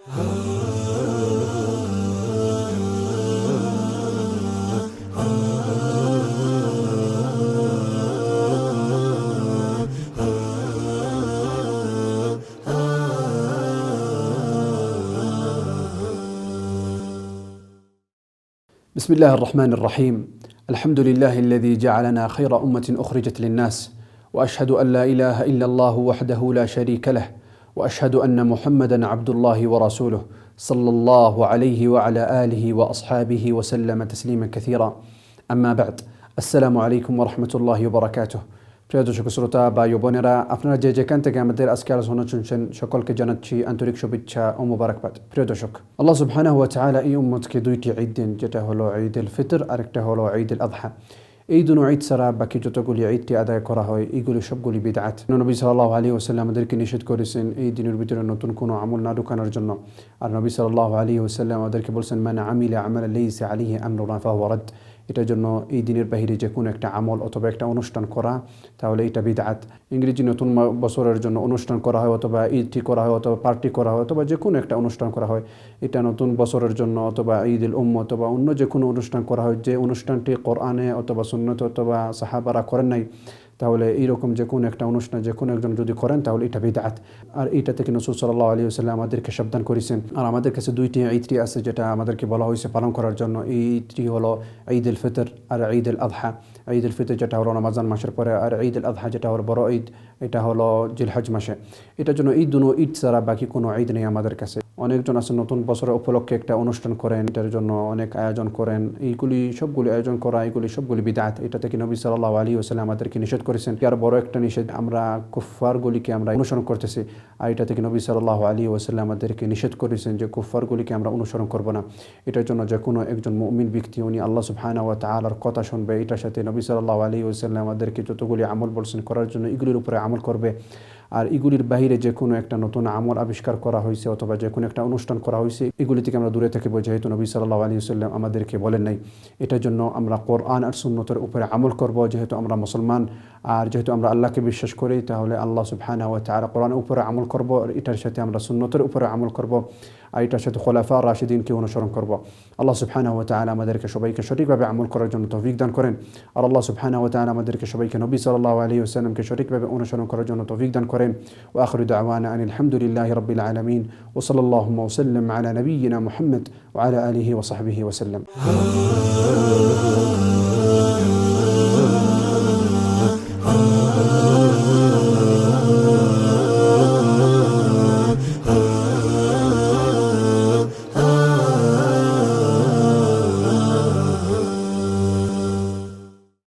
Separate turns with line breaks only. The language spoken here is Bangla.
بسم الله الرحمن الرحيم. الحمد لله الذي جعلنا خير أمة أخرجت للناس، وأشهد أن لا إله إلا الله وحده لا شريك له، وأشهد أن محمدا عبد الله ورسوله صلى الله عليه وعلى آله وأصحابه وسلم تسليما كثيرا. أما بعد، السلام عليكم ورحمة الله وبركاته। প্রিয় দর্শক শ্রোতা ভাই ও বোনেরা, আপনারা যে যেখান থেকে আমাদের আজকে আলোচনা শুনছেন সকলকে জানাচ্ছি আন্তরিক শুভেচ্ছা ও মোবারকবাদ। প্রিয় দর্শক, আল্লাহ সুবহানাহু ওয়া তাআলা এই উম্মতকে দুইটি ঈদ দেন, যেটা হলো ঈদুল ফিতর আর একটা হলো ঈদুল আযহা। এই দুটো ঈদ ছাড়া বাকি যতগুলি ঈদটি আদায় করা হয় এগুলি সবগুলি বিদআত। নবী সাল্লাল্লাহু আলাইহি ওয়াসাল্লাম আমাদেরকে নিষেধ করেছেন এই দিনের ভিতরে নতুন কোনো আমল না ঢোকানোর জন্য। আর নবী সাল্লাল্লাহু আলাইহি ওয়াসাল্লাম আমাদেরকে বলছেন, মান আমিলা আমালান লাইসা আলাইহি আমরুনা ফাহুয়া রাদ। এটার জন্য এই দিনের বাহিরে যে কোনো একটা আমল অথবা একটা অনুষ্ঠান করা, তাহলে এটা বিদআত। ইংরেজি নতুন বছরের জন্য অনুষ্ঠান করা হয়, অথবা ঈদটি করা হয়, অথবা পার্টি করা হয়, অথবা যে কোনো একটা অনুষ্ঠান করা হয়, এটা নতুন বছরের জন্য অথবা ঈদুল অথবা অন্য যে কোনো অনুষ্ঠান করা হয়, যে অনুষ্ঠানটি কোরআনে অথবা সুন্নতে অথবা সাহাবারা করেন নাই, তাহলে এইরকম যে কোনো একটা অনুষ্ঠান যে কোনো একজন যদি করেন তাহলে এটা বিদআত। আর এইটা থেকে রাসূল সাল্লাল্লাহু আলাইহি ওয়াসাল্লাম আমাদেরকে সাবধান করেছেন। আর আমাদের কাছে দুইটি ঈদটি আছে যেটা আমাদেরকে বলা হয়েছে পালন করার জন্য। এই ঈদটি হলো ঈদুল ফিতর আর ঈদুল আযহা। ঈদুল ফিতর যেটা হলো রমজান মাসের পরে, আর ঈদুল আযহা যেটা হলো বড় ঈদ, এটা হলো জিলহজ মাসে। এটার জন্য এই দুটো ঈদ ছাড়া বাকি কোনো ঈদ নেই আমাদের কাছে। অনেকজন আছে নতুন বছরের উপলক্ষে একটা অনুষ্ঠান করেন, এটার জন্য অনেক আয়োজন করেন। এইগুলি সবগুলি আয়োজন করা, এইগুলি সবগুলি বিদআত। এটা থেকে নবী সাল্লাল্লাহু আলাইহি ওয়াসাল্লাম আমাদেরকে নিষেধ করেছেন। আর বড় একটা নিষেধ, আমরা কুফফারগুলিকে আমরা অনুসরণ করতেছি। আর এটা থেকে নবী সাল্লাল্লাহু আলাইহি ওয়াসাল্লাম আমাদেরকে নিষেধ করেছেন যে কুফফারগুলিকে আমরা অনুসরণ করব না। এটার জন্য যে কোনো একজন মুমিন ব্যক্তি উনি আল্লাহ সুবহানাহু ওয়া তাআলার কথা শুনবে, এটার সাথে নবী সাল্লাল্লাহু আলাইহি ওয়াসাল্লাম আমাদেরকে যতগুলি আমল বলছেন করার জন্য এগুলির উপরে আমল করবে। আর এগুলির বাহিরে যে কোনো একটা নতুন আমল আবিষ্কার করা হয়েছে অথবা যে কোনো একটা অনুষ্ঠান করা হয়েছে, এগুলি থেকে আমরা দূরে থাকবো, যেহেতু নবী সাল্লাল্লাহু আলাইহি ওয়াসাল্লাম আমাদেরকে বলেন নাই। এটার জন্য আমরা কোরআন আর সুন্নতের উপরে আমল করব। যেহেতু আমরা মুসলমান আর যেহেতু আমরা আল্লাহকে বিশ্বাস করি, তাহলে আল্লাহ সুবহানাহু ওয়া তাআলা কোরআনের উপরে আমল করব, আর এটার সাথে আমরা সুন্নতের উপরে আমল করব, আর এটার সাথে খুলাফা রাশিদিনকে অনুসরণ করব। আল্লাহ সুবহানাহু ওয়া তাআলা আমাদেরকে সবাইকে সঠিকভাবে আমল করার জন্য তৌফিক দান করেন। আর আল্লাহ সুবহানাহু ওয়া তাআলা আমাদেরকে সবাইকে নবী সাল্লাল্লাহু আলাইহি ওয়াসাল্লামকে সঠিকভাবে অনুসরণ করার জন্য তৌফিক দান করেন। ওয়া আখিরু দাওয়ানা আনিল হামদুলিল্লাহি রাব্বিল আলামিন ওয়া সাল্লাল্লাহু ওয়া সাল্লাম আলা নাবিয়িনা মুহাম্মদ ওয়া আলা আলিহি ওয়া সাহবিহি ওয়া সাল্লাম।